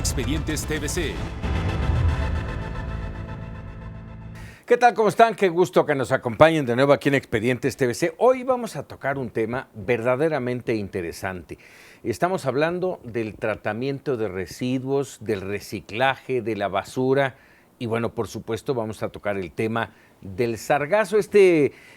Expedientes TVC. ¿Qué tal? ¿Cómo están? Qué gusto que nos acompañen de nuevo aquí en Expedientes TVC. Hoy vamos a tocar un tema verdaderamente interesante. Estamos hablando del tratamiento de residuos, del reciclaje, de la basura y bueno, por supuesto vamos a tocar el tema del sargazo,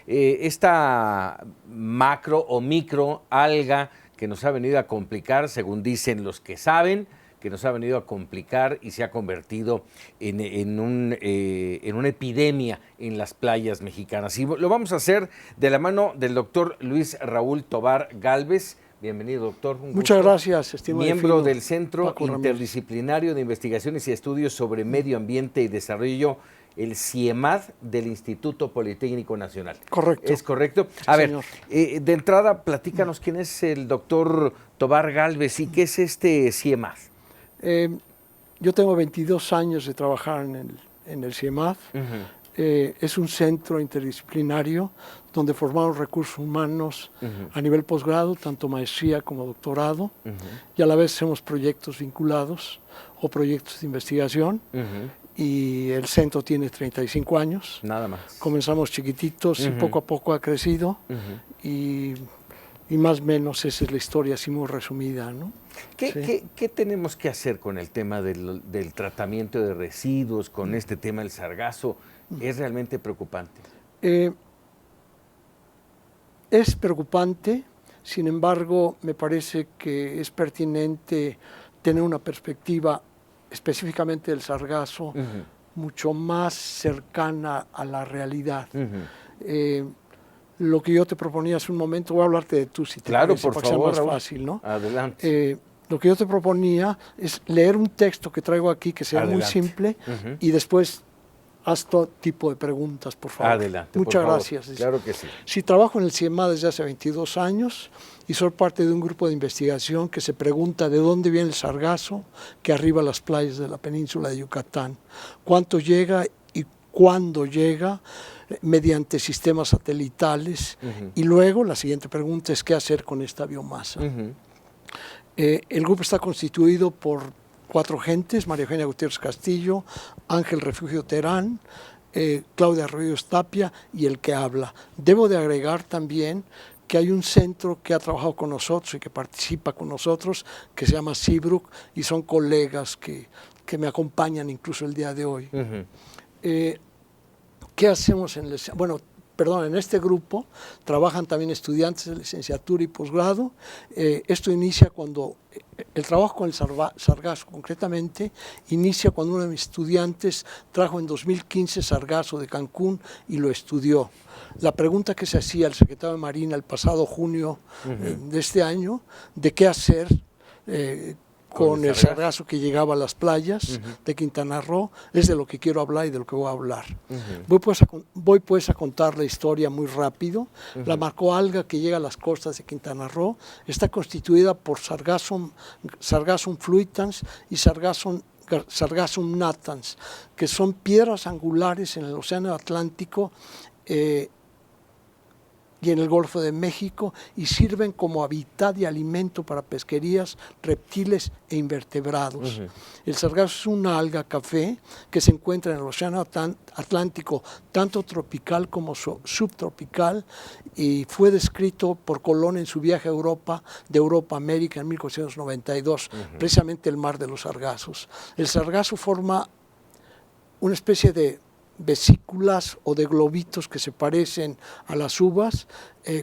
esta macro o micro alga que nos ha venido a complicar, según dicen los que saben, que nos ha venido a complicar y se ha convertido en una epidemia en las playas mexicanas. Y lo vamos a hacer de la mano del doctor Luis Raúl Tobar Gálvez. Bienvenido, doctor. Muchas gracias, estimado. Miembro del Centro Interdisciplinario de Investigaciones y Estudios sobre Medio Ambiente y Desarrollo, el CIEMAD del Instituto Politécnico Nacional. Correcto. ¿Es correcto? A ver, de entrada, platícanos quién es el doctor Tobar Gálvez y qué es este CIEMAD. Yo tengo 22 años de trabajar en el CIEMAD. Es un centro interdisciplinario donde formamos recursos humanos a nivel posgrado, tanto maestría como doctorado, y a la vez hacemos proyectos vinculados o proyectos de investigación. Y el centro tiene 35 años. Nada más. Comenzamos chiquititos y poco a poco ha crecido y más o menos esa es la historia así muy resumida, ¿no? ¿Qué tenemos que hacer con el tema del tratamiento de residuos, con este tema del sargazo? ¿Es realmente preocupante? Es preocupante, sin embargo, me parece que es pertinente tener una perspectiva específicamente del sargazo mucho más cercana a la realidad. Lo que yo te proponía hace un momento, voy a hablarte de tú, si te claro, parece, por para favor, que sea más fácil, ¿no? Adelante. Lo que yo te proponía es leer un texto que traigo aquí que sea muy simple y después haz todo tipo de preguntas, por favor. Adelante, Muchas por favor. Gracias. Claro que sí. Sí, trabajo en el CIEMAD desde hace 22 años y soy parte de un grupo de investigación que se pregunta de dónde viene el sargazo que arriba las playas de la península de Yucatán, cuánto llega y cuándo llega mediante sistemas satelitales y luego la siguiente pregunta es qué hacer con esta biomasa. El grupo está constituido por 4 gentes: María Eugenia Gutiérrez Castillo, Ángel Refugio Terán, Claudia Arroyo Tapia y el que habla. Debo de agregar también que hay un centro que ha trabajado con nosotros y que participa con nosotros, que se llama CIBRUC, y son colegas que me acompañan incluso el día de hoy. ¿Qué hacemos en en este grupo trabajan también estudiantes de licenciatura y posgrado. Esto inicia cuando, el trabajo con el sargazo concretamente, inicia cuando uno de mis estudiantes trajo en 2015 sargazo de Cancún y lo estudió. La pregunta que se hacía al secretario de Marina el pasado junio de este año, de qué hacer con el sargazo que llegaba a las playas de Quintana Roo, es de lo que quiero hablar y de lo que voy a hablar. Voy pues a contar la historia muy rápido. La macroalga que llega a las costas de Quintana Roo está constituida por Sargassum fluitans y Sargassum natans, que son piedras angulares en el Océano Atlántico y en el Golfo de México, y sirven como hábitat y alimento para pesquerías, reptiles e invertebrados. El sargazo es una alga café que se encuentra en el Océano Atlántico, tanto tropical como subtropical, y fue descrito por Colón en su viaje a Europa, de Europa a América en 1492, precisamente el mar de los sargazos. El sargazo forma una especie de vesículas o de globitos que se parecen a las uvas,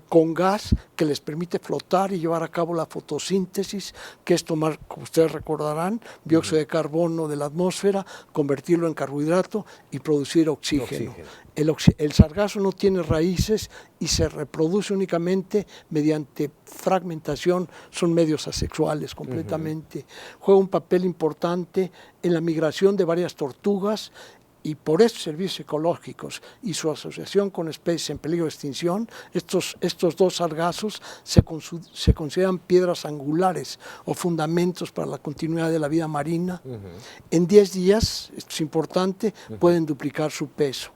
con gas que les permite flotar y llevar a cabo la fotosíntesis, que es tomar, como ustedes recordarán, dióxido de carbono de la atmósfera, convertirlo en carbohidrato y producir oxígeno. El sargazo no tiene raíces y se reproduce únicamente mediante fragmentación, son medios asexuales completamente. Juega un papel importante en la migración de varias tortugas, y por estos servicios ecológicos y su asociación con especies en peligro de extinción, estos 2 sargazos se consideran piedras angulares o fundamentos para la continuidad de la vida marina. En 10 días, esto es importante, pueden duplicar su peso.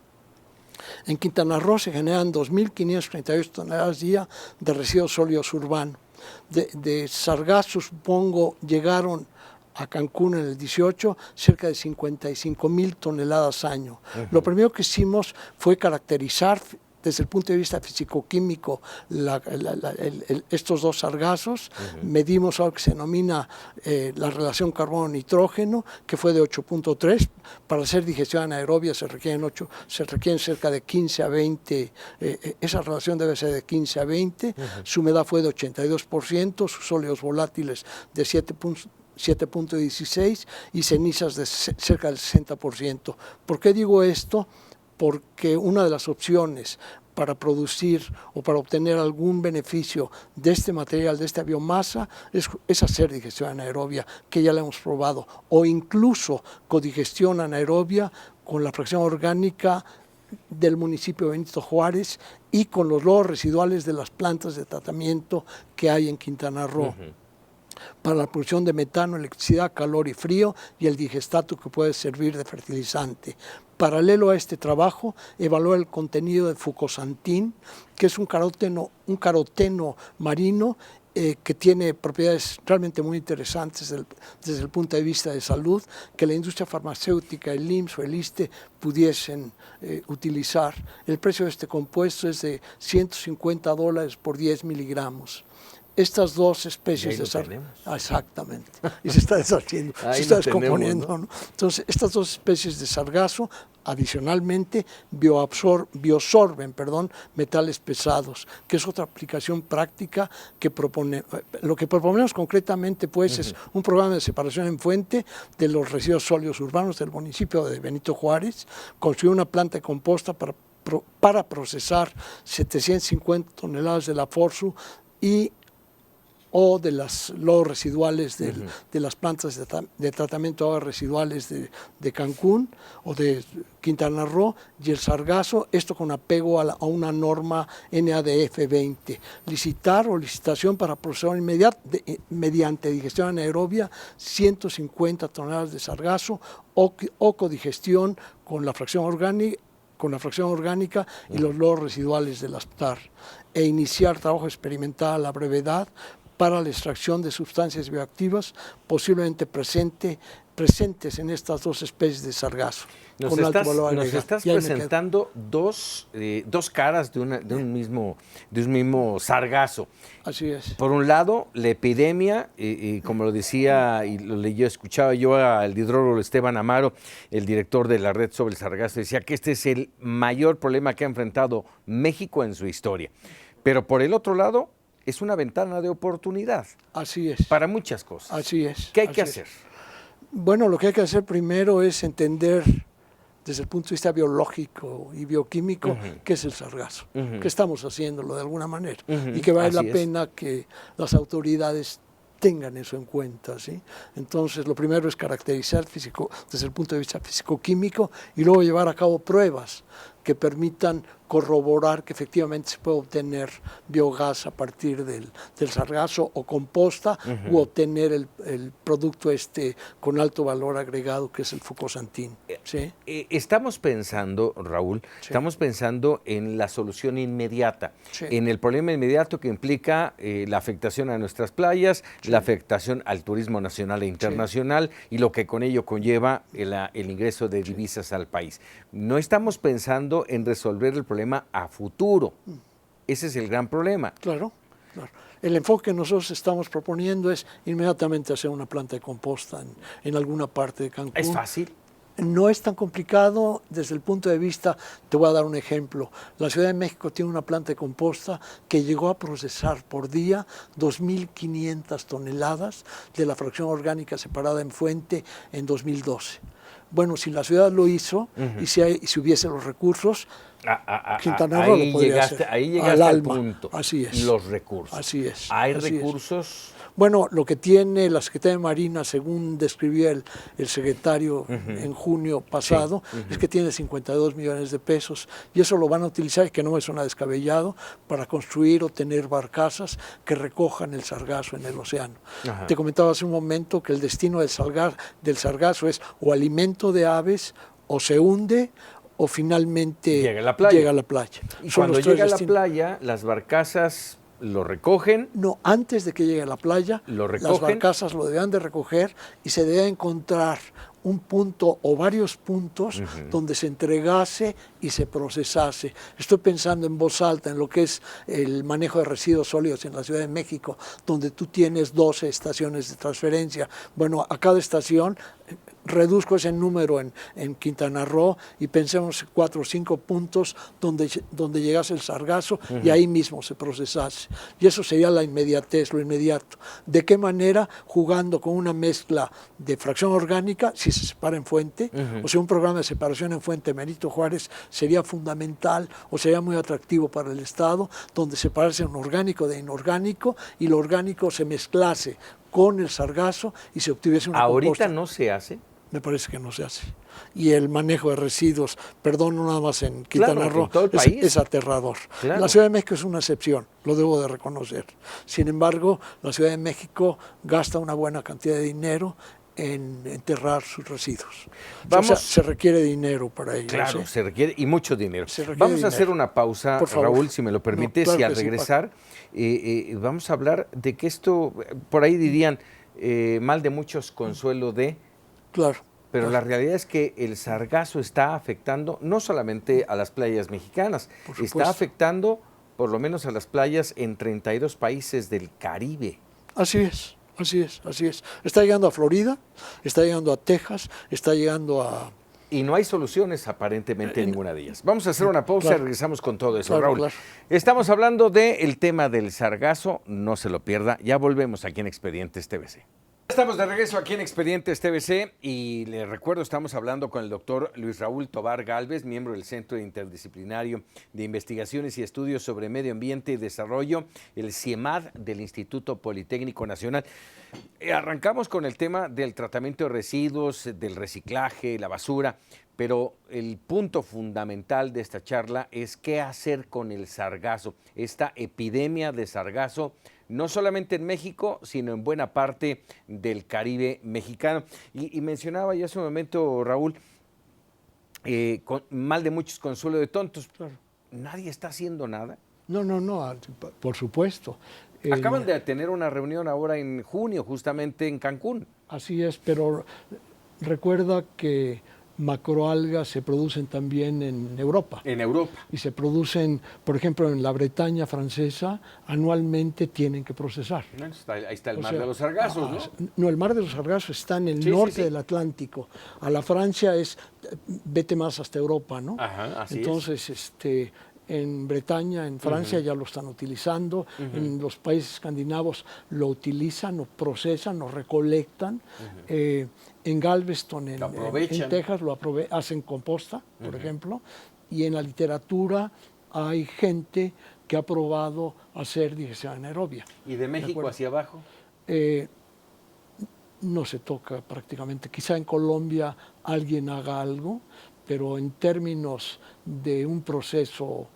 En Quintana Roo se generan 2.538 toneladas día de residuos sólidos urbanos. De sargazo, supongo, llegaron a Cancún en el 18, cerca de 55,000 toneladas año. Lo primero que hicimos fue caracterizar desde el punto de vista físico-químico estos dos sargazos. Medimos algo que se denomina la relación carbono-nitrógeno, que fue de 8.3. Para hacer digestión anaerobia se requieren cerca de 15 a 20, esa relación debe ser de 15 a 20, su humedad fue de 82%, sus sólidos volátiles de 7.16 y cenizas de cerca del 60%. ¿Por qué digo esto? Porque una de las opciones para producir o para obtener algún beneficio de este material, de esta biomasa, es hacer digestión anaerobia, que ya la hemos probado, o incluso codigestión anaerobia con la fracción orgánica del municipio de Benito Juárez y con los lodos residuales de las plantas de tratamiento que hay en Quintana Roo. Para la producción de metano, electricidad, calor y frío, y el digestato que puede servir de fertilizante. Paralelo a este trabajo, evaluar el contenido de fucosantín, que es un caroteno marino que tiene propiedades realmente muy interesantes desde el punto de vista de salud, que la industria farmacéutica, el IMSS o el ISSSTE pudiesen utilizar. El precio de este compuesto es de $150 por 10 miligramos. Estas dos especies de sargazo, exactamente, y se está deshaciendo, se está descomponiendo, ¿no? Entonces, estas dos especies de sargazo, adicionalmente, biosorben metales pesados, que es otra aplicación práctica que propone. Lo que proponemos concretamente, pues, es un programa de separación en fuente de los residuos sólidos urbanos del municipio de Benito Juárez, construir una planta de composta para procesar 750 toneladas de la FORSU o de los lodos residuales de las plantas de tratamiento de aguas residuales de Cancún o de Quintana Roo, y el sargazo, esto con apego a una norma NADF 20. Licitación para procesar mediante digestión anaerobia 150 toneladas de sargazo o codigestión con la fracción orgánica y los lodos residuales de las TAR, e iniciar trabajo experimental a la brevedad para la extracción de sustancias bioactivas posiblemente presentes en estas dos especies de sargazo. Nos estás presentando dos caras de un mismo sargazo. Así es. Por un lado, la epidemia, como lo decía y escuchaba yo al hidrólogo Esteban Amaro, el director de la Red sobre el Sargazo, decía que este es el mayor problema que ha enfrentado México en su historia. Pero por el otro lado, es una ventana de oportunidad. Así es. Para muchas cosas. Así es. ¿Qué hay que hacer? Bueno, lo que hay que hacer primero es entender desde el punto de vista biológico y bioquímico qué es el sargazo, que estamos haciéndolo de alguna manera y que vale la pena que las autoridades tengan eso en cuenta, ¿sí? Entonces, lo primero es caracterizar desde el punto de vista físico-químico y luego llevar a cabo pruebas que permitan corroborar que efectivamente se puede obtener biogás a partir del sargazo o composta u obtener el producto con alto valor agregado que es el fucosantín. ¿Sí? Estamos pensando, Raúl, estamos pensando en la solución inmediata, en el problema inmediato que implica la afectación a nuestras playas, la afectación al turismo nacional e internacional y lo que con ello conlleva el ingreso de divisas al país. No estamos pensando en resolver el problema a futuro. Ese es el gran problema. Claro. El enfoque que nosotros estamos proponiendo es inmediatamente hacer una planta de composta en alguna parte de Cancún. ¿Es fácil? No es tan complicado desde el punto de vista, te voy a dar un ejemplo. La Ciudad de México tiene una planta de composta que llegó a procesar por día 2.500 toneladas de la fracción orgánica separada en fuente en 2012. Bueno, si la ciudad lo hizo y si hubiese los recursos, Quintana Roo lo podría hacer. Ahí llegaste al punto. Así es. Los recursos. Así es. ¿Hay recursos? Bueno, lo que tiene la Secretaría de Marina, según describía el secretario en junio pasado, es que tiene 52 millones de pesos y eso lo van a utilizar, que no me suena descabellado, para construir o tener barcazas que recojan el sargazo en el océano. Te comentaba hace un momento que el destino del sargazo es o alimento de aves, o se hunde, o finalmente llega a la playa. Llega a la playa. Y cuando llega a la playa, las barcazas Lo recogen. No, antes de que llegue a la playa, Lo las recogen. barcazas lo debían de recoger y se debía encontrar un punto o varios puntos donde se entregase y se procesase. Estoy pensando en voz alta en lo que es el manejo de residuos sólidos en la Ciudad de México, donde tú tienes 12 estaciones de transferencia. Bueno, a cada estación reduzco ese número en Quintana Roo y pensemos 4 o 5 puntos donde llegase el sargazo y ahí mismo se procesase. Y eso sería la inmediatez, lo inmediato. ¿De qué manera? Jugando con una mezcla de fracción orgánica, si se separa en fuente, o sea, un programa de separación en fuente Benito Juárez sería fundamental o sería muy atractivo para el Estado, donde separase un orgánico de inorgánico y lo orgánico se mezclase con el sargazo y se obtuviese una ¿Ahorita composta. no se hace? Me parece que no se hace. Y el manejo de residuos, perdón, no nada más en Quintana Claro, Roo, en todo el país. es aterrador. Claro. La Ciudad de México es una excepción, lo debo de reconocer. Sin embargo, la Ciudad de México gasta una buena cantidad de dinero en enterrar sus residuos. Vamos. O sea, se requiere dinero para ello. Claro, ¿sí? se requiere, y mucho dinero. Se requiere Vamos a dinero. hacer una pausa, Por favor. Raúl, si me lo permites, No, claro y al que sí, regresar vamos a hablar de que esto, por ahí dirían, mal de muchos, consuelo de, Claro. pero claro. la realidad es que el sargazo está afectando no solamente a las playas mexicanas, Por está supuesto. afectando por lo menos a las playas en 32 países del Caribe. Así es, así es, así es. Está llegando a Florida, está llegando a Texas, está llegando a... Y no hay soluciones aparentemente en ninguna de ellas. Vamos a hacer una pausa y Claro. regresamos con todo eso, Claro, Raúl. claro. Estamos hablando del tema del sargazo, no se lo pierda. Ya volvemos aquí en Expedientes TVC. Estamos de regreso aquí en Expedientes TVC y les recuerdo, estamos hablando con el doctor Luis Raúl Tobar Gálvez, miembro del Centro Interdisciplinario de Investigaciones y Estudios sobre Medio Ambiente y Desarrollo, el CIEMAD del Instituto Politécnico Nacional. Arrancamos con el tema del tratamiento de residuos, del reciclaje, la basura, pero el punto fundamental de esta charla es qué hacer con el sargazo, esta epidemia de sargazo, no solamente en México, sino en buena parte del Caribe mexicano. Y mencionaba ya hace un momento, Raúl, con mal de muchos, consuelo de tontos. Claro. ¿Nadie está haciendo nada? No, por supuesto. Acaban de tener una reunión ahora en junio, justamente en Cancún. Así es, pero recuerda que macroalgas se producen también en Europa. En Europa. Y se producen, por ejemplo, en la Bretaña francesa, anualmente tienen que procesar. Ahí está el O mar sea, de los sargazos, ¿no? No, el mar de los sargazos está en el Sí, norte sí. del Atlántico. A la Francia es, vete más hasta Europa, ¿no? Ajá, así es. Entonces, en Bretaña, en Francia ya lo están utilizando, en los países escandinavos lo utilizan, lo procesan, lo recolectan. En Galveston, Lo aprovechan. en Texas, hacen composta, por ejemplo, y en la literatura hay gente que ha probado hacer digestión anaerobia. ¿Y de México acuerdo. hacia abajo? No se toca prácticamente. Quizá en Colombia alguien haga algo, pero en términos de un proceso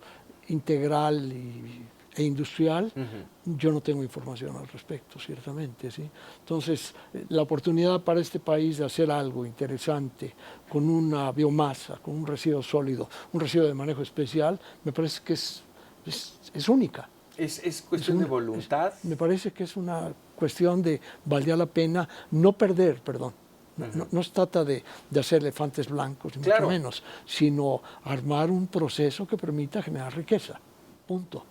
integral e industrial, yo no tengo información al respecto, ciertamente, ¿sí? Entonces, la oportunidad para este país de hacer algo interesante con una biomasa, con un residuo sólido, un residuo de manejo especial, me parece que es única. ¿Es cuestión de voluntad? Me parece que es una cuestión de valdría la pena no perder, perdón. No se trata de hacer elefantes blancos, ni Claro. mucho menos, sino armar un proceso que permita generar riqueza. Punto.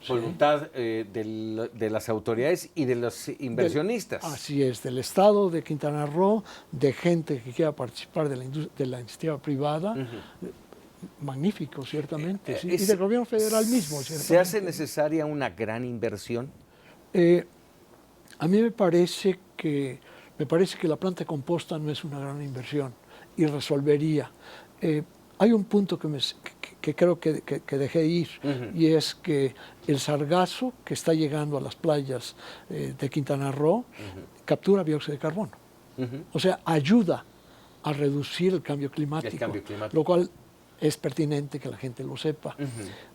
¿Sí? Voluntad de las autoridades y de los inversionistas. Así es, del Estado de Quintana Roo, de gente que quiera participar de la iniciativa privada. Magnífico, ciertamente. Sí. Y del gobierno federal mismo, ciertamente. ¿Se hace necesaria una gran inversión? A mí me parece que la planta de composta no es una gran inversión y resolvería. Hay un punto que creo que dejé ir y es que el sargazo que está llegando a las playas de Quintana Roo captura dióxido de carbono. O sea, ayuda a reducir el cambio climático. Lo cual es pertinente que la gente lo sepa.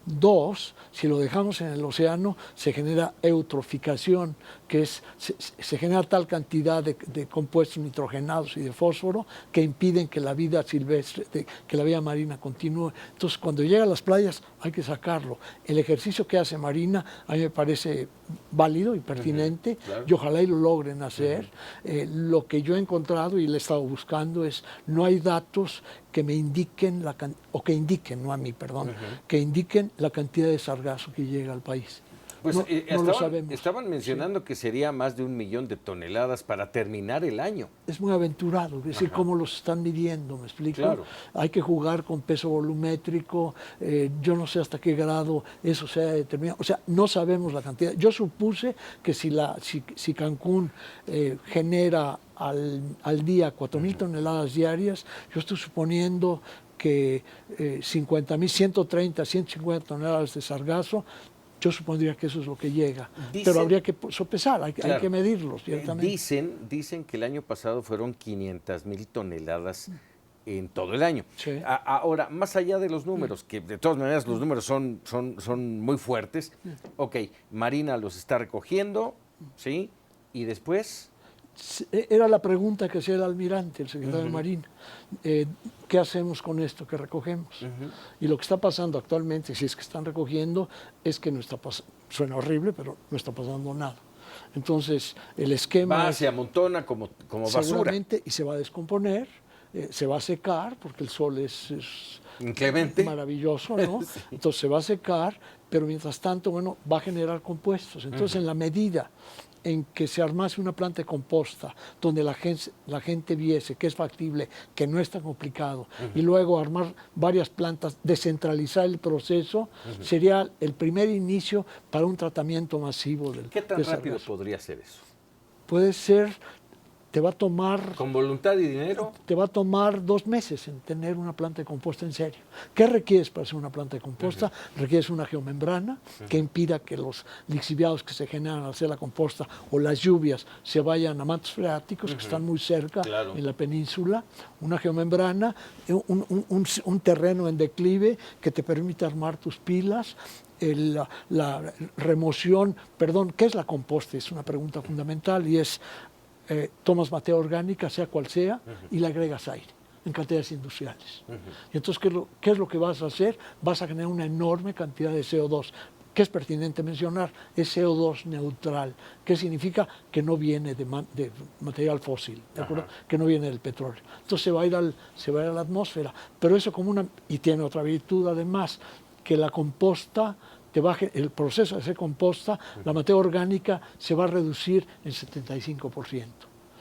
Dos, si lo dejamos en el océano, se genera eutroficación, que es, se genera tal cantidad de compuestos nitrogenados y de fósforo que impiden que la vida silvestre, que la vida marina continúe. Entonces, cuando llega a las playas hay que sacarlo. El ejercicio que hace Marina a mí me parece válido y pertinente, claro. y ojalá y lo logren hacer. Lo que yo he encontrado y le he estado buscando es, no hay datos que me indiquen, que indiquen, no a mí, perdón, que indiquen la cantidad de sargazo que llega al país. Pues no lo sabemos. Estaban mencionando que sería más de 1 millón de toneladas para terminar el año. Es muy aventurado, es decir, cómo los están midiendo, ¿me explico? Claro. Hay que jugar con peso volumétrico, yo no sé hasta qué grado eso sea determinado, o sea, no sabemos la cantidad. Yo supuse que si Cancún genera al día 4.000 toneladas diarias, yo estoy suponiendo que 50.000, 130, 150 toneladas de sargazo, yo supondría que eso es lo que llega. Pero habría que sopesar, hay que medirlos, ciertamente. Dicen que el año pasado fueron 500.000 toneladas en todo el año. Sí. Ahora, más allá de los números, que de todas maneras los números son muy fuertes, ok, Marina los está recogiendo, ¿sí? Y después... Era la pregunta que hacía el almirante, el secretario de Marina. ¿Qué hacemos con esto que recogemos? Y lo que está pasando actualmente, si es que están recogiendo, es que no está pasando, suena horrible, pero no está pasando nada. Entonces, el esquema... se amontona como basura. Seguramente, y se va a descomponer, se va a secar, porque el sol es inclemente, maravilloso, ¿no? Sí. Entonces se va a secar, pero mientras tanto, bueno, va a generar compuestos. Entonces, en la medida en que se armase una planta de composta donde la gente viese que es factible, que no es tan complicado, y luego armar varias plantas, descentralizar el proceso, sería el primer inicio para un tratamiento masivo del ¿Qué tan rápido podría ser eso? Puede ser... Te va a tomar... ¿Con voluntad y dinero? Te va a tomar 2 meses en tener una planta de composta en serio. ¿Qué requieres para hacer una planta de composta? Requieres una geomembrana que impida que los lixiviados que se generan al hacer la composta o las lluvias se vayan a mantos freáticos que están muy cerca en la península. Una geomembrana, un terreno en declive que te permite armar tus pilas. La remoción, ¿qué es la composta? Es una pregunta fundamental y es... tomas materia orgánica, sea cual sea, y le agregas aire en cantidades industriales. Y entonces, ¿qué es lo que vas a hacer? Vas a generar una enorme cantidad de CO2. ¿Qué es pertinente mencionar? Es CO2 neutral. ¿Qué significa? Que no viene de material fósil, ¿de acuerdo? Que no viene del petróleo. Entonces se va a ir a la atmósfera. Pero eso y tiene otra virtud además, que la composta... el proceso de hacer composta, la materia orgánica se va a reducir en 75%.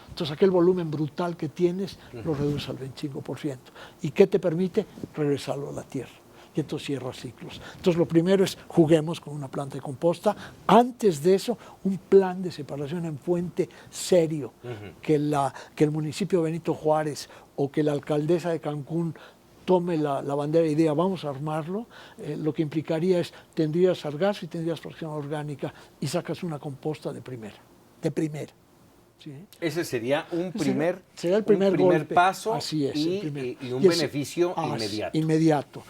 Entonces aquel volumen brutal que tienes lo reduce al 25%. ¿Y qué te permite? Regresarlo a la tierra. Y entonces cierra ciclos. Entonces lo primero es juguemos con una planta de composta. Antes de eso, un plan de separación en fuente serio. Que el municipio de Benito Juárez o que la alcaldesa de Cancún tome la bandera y diga, vamos a armarlo, lo que implicaría es, tendrías sargazo y tendrías fracción orgánica y sacas una composta de primera. ¿Sí? Ese sería sería el primer paso. Así es, y un beneficio inmediato. Inmediato.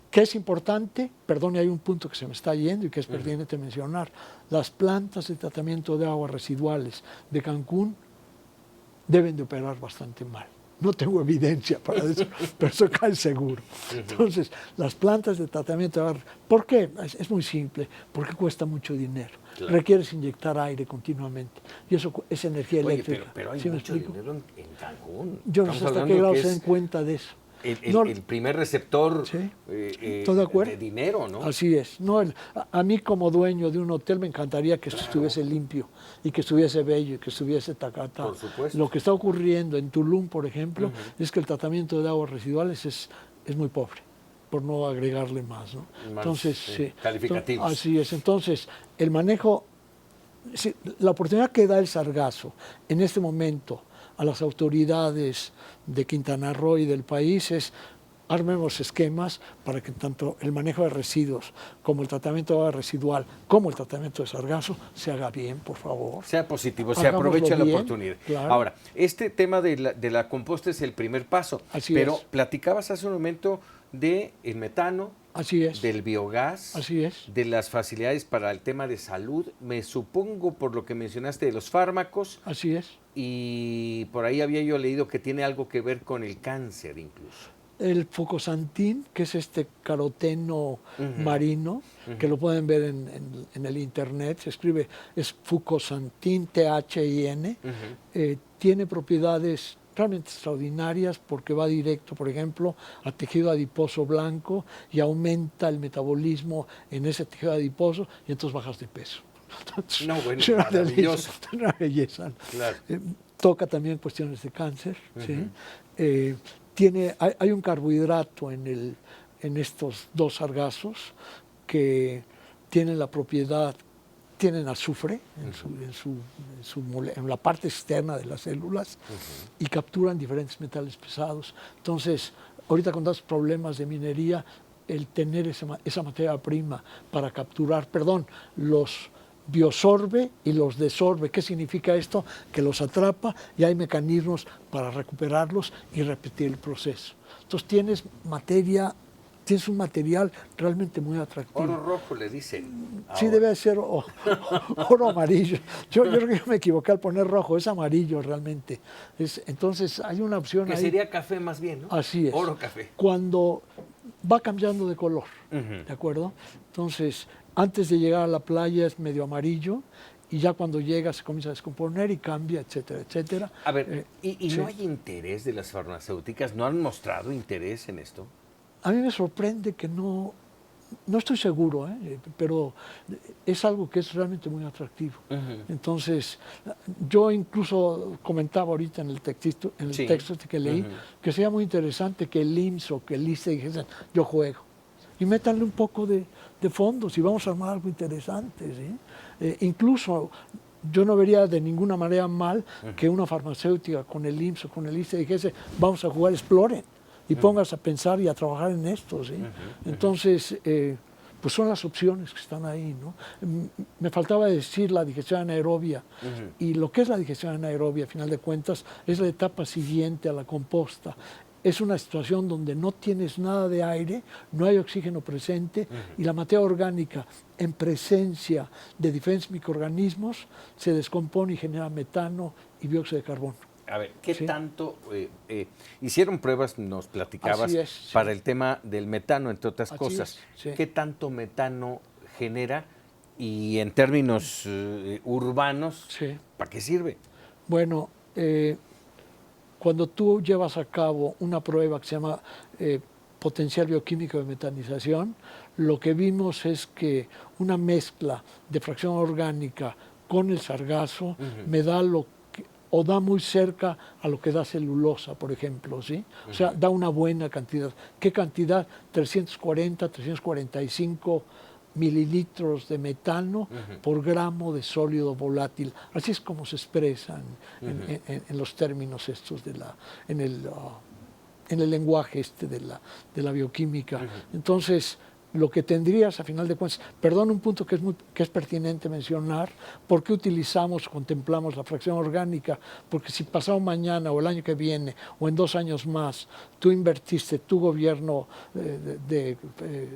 ¿Qué es importante? Perdón, hay un punto que se me está yendo y que es pertinente mencionar. Las plantas de tratamiento de aguas residuales de Cancún deben de operar bastante mal. No tengo evidencia para eso, pero eso cae seguro. Entonces, las plantas de tratamiento de agua, ¿por qué? Es muy simple, porque cuesta mucho dinero. Claro. Requieres inyectar aire continuamente y eso es energía eléctrica. Pero hay mucho dinero en Cancún. Yo no sé hasta qué grado se den cuenta de eso. El primer receptor de dinero, ¿no? Así es. No, a mí como dueño de un hotel me encantaría que estuviese limpio y que estuviese bello y que estuviese tacata. Por supuesto. Lo que está ocurriendo en Tulum, por ejemplo, es que el tratamiento de aguas residuales es muy pobre, por no agregarle más, ¿no? Entonces, calificativos. Así es. Entonces, el manejo, la oportunidad que da el sargazo en este momento a las autoridades de Quintana Roo y del país es armemos esquemas para que tanto el manejo de residuos como el tratamiento de agua residual como el tratamiento de sargazo se haga bien, por favor. Sea positivo, se aproveche la oportunidad. Claro. Ahora, este tema de la composta es el primer paso, Así pero es. platicabas hace un momento del metano, Así es. del biogás, Así es. de las facilidades para el tema de salud, me supongo por lo que mencionaste de los fármacos, Así es. y por ahí había yo leído que tiene algo que ver con el cáncer incluso. El fucosantín, que es este caroteno marino, que lo pueden ver en el internet, se escribe, es fucosantín, THIN, tiene propiedades realmente extraordinarias porque va directo, por ejemplo, a tejido adiposo blanco y aumenta el metabolismo en ese tejido adiposo y entonces bajas de peso. Entonces, No, bueno, es una maravilloso. delicia, es una belleza. Claro. Toca también cuestiones de cáncer, ¿sí? Hay un carbohidrato en estos dos sargazos que tienen la propiedad, tienen azufre en la parte externa de las células y capturan diferentes metales pesados. Entonces, ahorita con los problemas de minería, el tener esa materia prima para capturar, los biosorbe y los desorbe. ¿Qué significa esto? Que los atrapa y hay mecanismos para recuperarlos y repetir el proceso. Entonces tienes un material realmente muy atractivo. Oro rojo le dicen. Sí, debe ser oro amarillo. Yo creo que me equivoqué al poner rojo, es amarillo realmente. Entonces hay una opción que ahí. sería café más bien, ¿no? Así es. Oro café. Cuando va cambiando de color, ¿de acuerdo? Entonces, antes de llegar a la playa es medio amarillo y ya cuando llega se comienza a descomponer y cambia, etcétera, etcétera. A ver, ¿y sí. no hay interés de las farmacéuticas? ¿No han mostrado interés en esto? A mí me sorprende que no estoy seguro, pero es algo que es realmente muy atractivo. Entonces, yo incluso comentaba ahorita en el texto que leí, que sería muy interesante que el IMSS o que el ISSSTE dijesen, yo juego. Y métanle un poco de fondos y vamos a armar algo interesante. ¿Sí? Incluso yo no vería de ninguna manera mal que una farmacéutica con el IMSS o con el ISSSTE dijese, vamos a jugar, exploren. Y pongas a pensar y a trabajar en esto, ¿sí? Entonces, pues son las opciones que están ahí, ¿no? Me faltaba decir la digestión anaerobia, y lo que es la digestión anaerobia, a final de cuentas, es la etapa siguiente a la composta. Es una situación donde no tienes nada de aire, no hay oxígeno presente, y la materia orgánica, en presencia de diferentes microorganismos, se descompone y genera metano y dióxido de carbono. A ver, ¿qué tanto hicieron pruebas, nos platicabas, para el tema del metano, entre otras cosas? ¿Qué tanto metano genera y en términos urbanos, para qué sirve? Bueno, cuando tú llevas a cabo una prueba que se llama potencial bioquímico de metanización, lo que vimos es que una mezcla de fracción orgánica con el sargazo me da o da muy cerca a lo que da celulosa, por ejemplo, ¿sí? O sea, da una buena cantidad. ¿Qué cantidad? 345 mililitros de metano por gramo de sólido volátil. Así es como se expresan en los términos estos en el lenguaje de la bioquímica. Entonces, lo que tendrías, a final de cuentas, perdón, un punto que es pertinente mencionar, ¿por qué utilizamos o contemplamos la fracción orgánica? Porque si pasado mañana o el año que viene o en 2 años más, tú invertiste, tu gobierno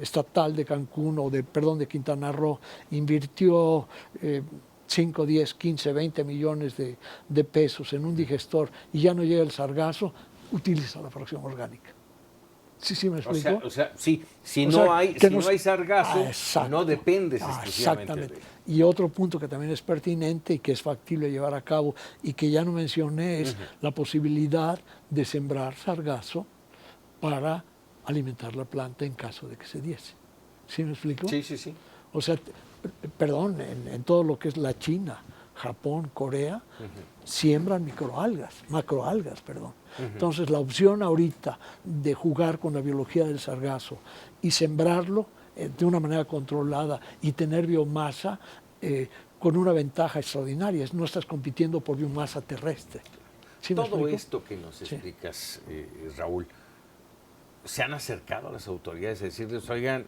estatal de Cancún o de Quintana Roo, invirtió 5, 10, 15, 20 millones de pesos en un digestor y ya no llega el sargazo, utiliza la fracción orgánica. ¿Sí me explico? O sea, sí, si no hay sargazo, no dependes exclusivamente de él. Y otro punto que también es pertinente y que es factible llevar a cabo y que ya no mencioné es la posibilidad de sembrar sargazo para alimentar la planta en caso de que se diese. ¿Sí me explico? Sí, sí, sí. O sea, perdón, en todo lo que es la China, Japón, Corea, siembran macroalgas. Entonces, la opción ahorita de jugar con la biología del sargazo y sembrarlo de una manera controlada y tener biomasa con una ventaja extraordinaria, no estás compitiendo por biomasa terrestre. ¿Sí todo esto que nos explicas, Raúl, ¿se han acercado a las autoridades a decirles, oigan,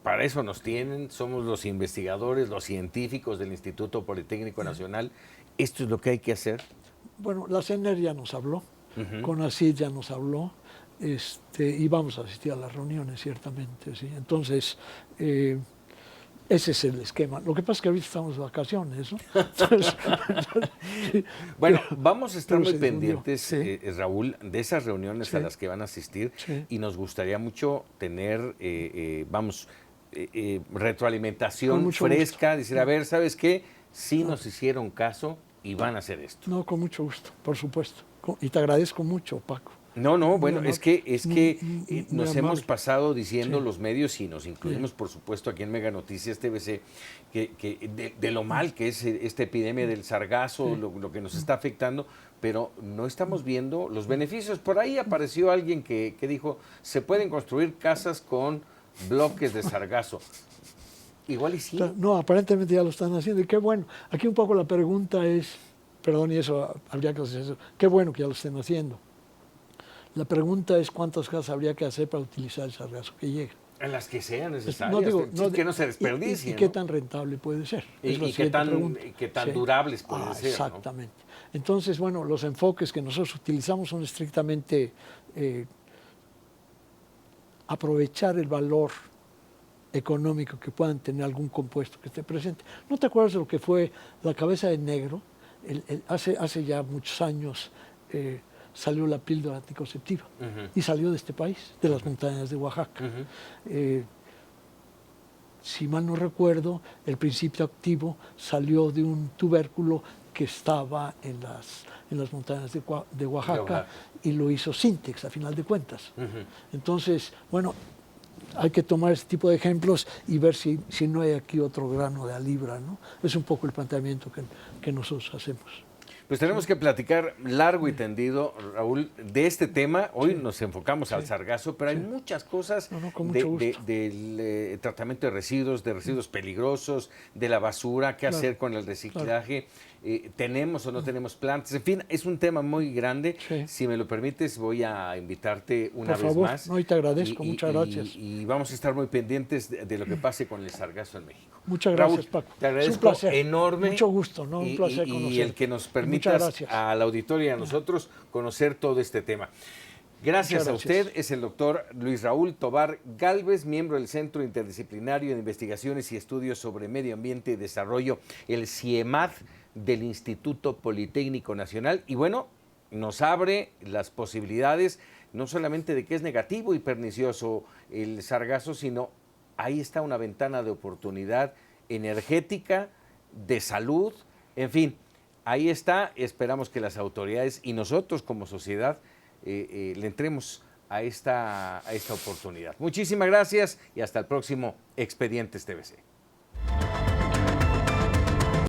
para eso nos tienen, somos los investigadores, los científicos del Instituto Politécnico Nacional, esto es lo que hay que hacer? Bueno, la CNR ya nos habló, CONACYT ya nos habló, y vamos a asistir a las reuniones, ciertamente. ¿Sí? Entonces, ese es el esquema. Lo que pasa es que ahorita estamos de vacaciones, ¿no? Entonces, sí, bueno, vamos a estar muy se difundió. pendientes, Sí. Raúl, de esas reuniones Sí. a las que van a asistir Sí. y nos gustaría mucho tener, Con retroalimentación mucho fresca, gusto. decir, a ver, ¿sabes qué? Sí nos hicieron caso y van a hacer esto. No, con mucho gusto, por supuesto. Y te agradezco mucho, Paco. No, bueno, Muy es que muy nos amable. hemos pasado diciendo Sí. los medios y nos incluimos, por supuesto, aquí en Mega Noticias TVC, que de lo mal que es esta epidemia del sargazo, Sí. lo que nos está afectando, pero no estamos viendo los beneficios. Por ahí apareció alguien que dijo, se pueden construir casas con bloques de sargazo. Igual y sí. No, aparentemente ya lo están haciendo y qué bueno. Aquí un poco la pregunta es, perdón, y eso habría que hacer eso, qué bueno que ya lo estén haciendo. La pregunta es cuántas casas habría que hacer para utilizar el sargazo que llega. En las que sean necesarias, No digo, que no se desperdicien. ¿Y qué ¿no? tan rentable puede ser? Y Es la qué siguiente tan, pregunta. qué tan Sí. durables pueden ser. Exactamente. Entonces, bueno, los enfoques que nosotros utilizamos son estrictamente aprovechar el valor económico que puedan tener algún compuesto que esté presente. ¿No te acuerdas de lo que fue la cabeza de negro? Hace ya muchos años salió la píldora anticonceptiva y salió de este país, de las montañas de Oaxaca. Si mal no recuerdo, el principio activo salió de un tubérculo que estaba en las montañas de Oaxaca y lo hizo Sintex, a final de cuentas. Entonces, bueno, hay que tomar este tipo de ejemplos y ver si no hay aquí otro grano de libra, ¿no? Es un poco el planteamiento que nosotros hacemos. Pues tenemos que platicar largo y tendido, Raúl, de este tema. Hoy nos enfocamos al sargazo, pero hay muchas cosas del tratamiento de residuos peligrosos, de la basura, qué hacer con el reciclaje, tenemos o no tenemos plantas, en fin, es un tema muy grande. Si me lo permites, voy a invitarte una vez más. No, y te agradezco, muchas gracias. Y vamos a estar muy pendientes de lo que pase con el sargazo en México. Muchas gracias, Raúl, Paco. te agradezco Es un placer. enorme. Mucho gusto, ¿no? Un placer conocer. Y el que nos permitas al auditorio y a nosotros conocer todo este tema. Gracias a usted. Es el doctor Luis Raúl Tovar Gálvez, miembro del Centro Interdisciplinario de Investigaciones y Estudios sobre Medio Ambiente y Desarrollo, el CIEMAD del Instituto Politécnico Nacional. Y bueno, nos abre las posibilidades no solamente de que es negativo y pernicioso el sargazo, sino ahí está una ventana de oportunidad energética, de salud, en fin, ahí está. Esperamos que las autoridades y nosotros como sociedad le entremos a esta oportunidad. Muchísimas gracias y hasta el próximo Expedientes TVC.